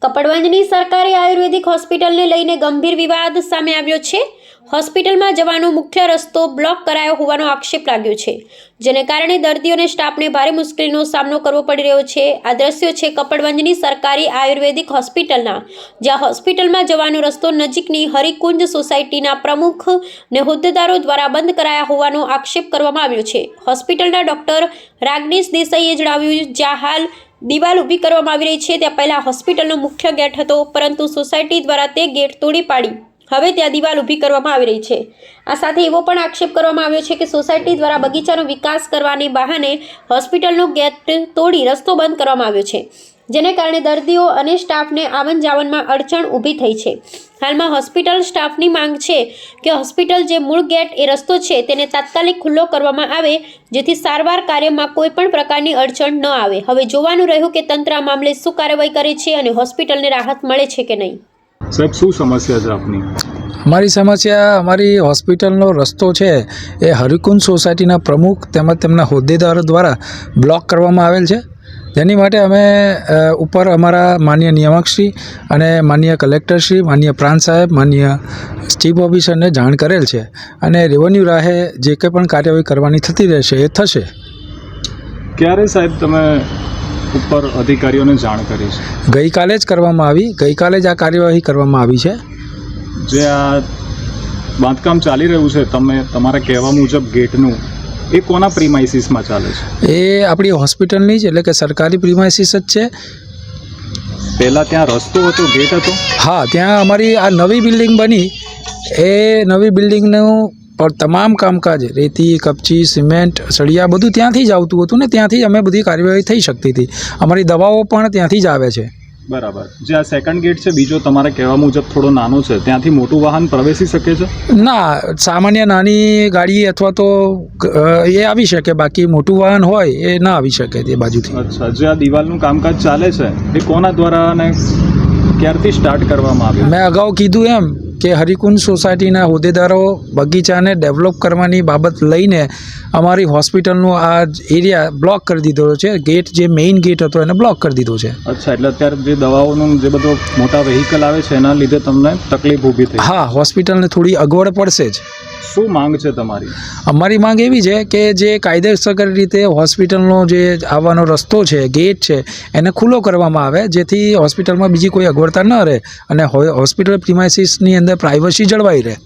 કપડવંજની સરકારી આયુર્વેદિક હોસ્પિટલને લઈને ગંભીર વિવાદ સામે આવ્યો છે। હોસ્પિટલમાં જવાનો મુખ્ય રસ્તો બ્લોક કરાયો હોવાનો આક્ષેપ લાગ્યો છે, જેને કારણે દર્દીઓ અને સ્ટાફને ભારે મુશ્કેલીનો સામનો કરવો પડી રહ્યો છે। આ દ્રશ્યો છે કપડવંજની સરકારી આયુર્વેદિક હોસ્પિટલના, જ્યાં હોસ્પિટલમાં જવાનો રસ્તો નજીકની હરિકુંજ સોસાયટીના પ્રમુખ અને હોદ્દેદારો દ્વારા બંધ કરાયા હોવાનો આક્ષેપ કરવામાં આવ્યો છે। હોસ્પિટલના ડોક્ટર રાગનેશ દેસાઈએ જણાવ્યું, જ્યાં હાલ દિવાલ ઊભી કરવામાં આવી રહી છે, ત્યાં પહેલા હોસ્પિટલનો મુખ્ય ગેટ હતો, પરંતુ સોસાયટી દ્વારા તે ગેટ તોડી પાડી હવે ત્યાં દિવાલ ઊભી કરવામાં આવી રહી છે। આ સાથે એવો પણ આક્ષેપ કરવામાં આવ્યો છે કે સોસાયટી દ્વારા બગીચાનો વિકાસ કરવાને બહાને હોસ્પિટલનો ગેટ તોડી રસ્તો બંધ કરવામાં આવ્યો છે, જેને કારણે દર્દીઓ અને સ્ટાફને આવન જાવનમાં અડચણ ઊભી થઈ છે। હાલમાં હોસ્પિટલ સ્ટાફની માંગ છે કે હોસ્પિટલ જે મૂળ ગેટ એ રસ્તો છે તેને તાત્કાલિક ખુલ્લો કરવામાં આવે, જેથી સારવાર કાર્યમાં કોઈ પણ પ્રકારની અડચણ ન આવે। હવે જોવાનું રહ્યું કે તંત્ર આ મામલે શું કાર્યવાહી કરે છે અને હોસ્પિટલને રાહત મળે છે કે નહીં। સાહેબ, શું સમસ્યા છે આપની? અમારી સમસ્યા અમારી હોસ્પિટલનો રસ્તો છે એ હરિકુંજ સોસાયટીના પ્રમુખ તેમજ તેમના હોદ્દેદારો દ્વારા બ્લોક કરવામાં આવેલ છે, જેની માટે અમે ઉપર અમારા માનનીય નિયામકશ્રી અને માનનીય કલેક્ટરશ્રી, માનનીય પ્રાંત સાહેબ, માનનીય ચીફ ઓફિસરને જાણ કરેલ છે અને રેવન્યુ રાહે જે કંઈ પણ કાર્યવાહી કરવાની થતી રહેશે એ થશે। ક્યારે સાહેબ તમે ઉપર અધિકારીઓને જાણ કરી છે? ગઈકાલે જ કરવામાં આવી, ગઈકાલે જ આ કાર્યવાહી કરવામાં આવી છે। જે આ બાંધકામ ચાલી રહ્યું છે તમારા કહેવા મુજબ ગેટનું, એ કોના પ્રીમાઇસીસમાં ચાલે છે? એ આપણી હોસ્પિટલની જ, એટલે કે સરકારી પ્રીમાઇસીસ જ છે। પહેલાં ત્યાં રસ્તો હતો, ગેટ હતો? હા, ત્યાં અમારી આ નવી બિલ્ડિંગ બની, એ નવી બિલ્ડિંગનું પણ તમામ કામકાજ રેતી, કપચી, સિમેન્ટ, સળિયા બધું ત્યાંથી જ આવતું હતું ને ત્યાંથી અમે બધી કાર્યવાહી થઈ શકતી હતી। અમારી દવાઓ પણ ત્યાંથી જ આવે છે। બરાબર। જે આ સેકન્ડ ગેટ છે બીજો, તમારા કહેવા મુજબ થોડો નાનો છે, ત્યાંથી મોટું વાહન પ્રવેશી શકે છે? ના, સામાન્ય નાની ગાડી અથવા તો એ આવી શકે, બાકી મોટું વાહન હોય એ ના આવી શકે તે બાજુથી। અચ્છા, જે આ દિવાલનું કામકાજ ચાલે છે એ કોના દ્વારા અને ક્યારથી સ્ટાર્ટ કરવામાં આવ્યું? મેં અગાઉ કીધું એમ કે હરિકુંજ સોસાયટીના હોદ્દેદારો બગીચાને ડેવલપ કરવાની બાબત લઈને અમારી હોસ્પિટલનો આ એરિયા બ્લોક કરી દીધો છે। ગેટ જે મેઇન ગેટ હતો એને બ્લોક કરી દીધો છે। અચ્છા, એટલે અત્યારે જે દવાઓનું જે બધો મોટા વ્હીકલ આવે છે એના લીધે તમને તકલીફ ઊભી થઈ? હા, હોસ્પિટલને થોડી અગવડ પડશે જ। શું માંગ છે તમારી? અમારી માંગ એવી છે કે જે કાયદેસર રીતે હોસ્પિટલનો જે આવવાનો રસ્તો છે, ગેટ છે, એને ખુલ્લો કરવામાં આવે, જેથી હોસ્પિટલમાં બીજી કોઈ અગવડતા ન રહે અને હોસ્પિટલ પ્રિમાઇસીસની અંદર પ્રાઇવસી જળવાઈ રહે।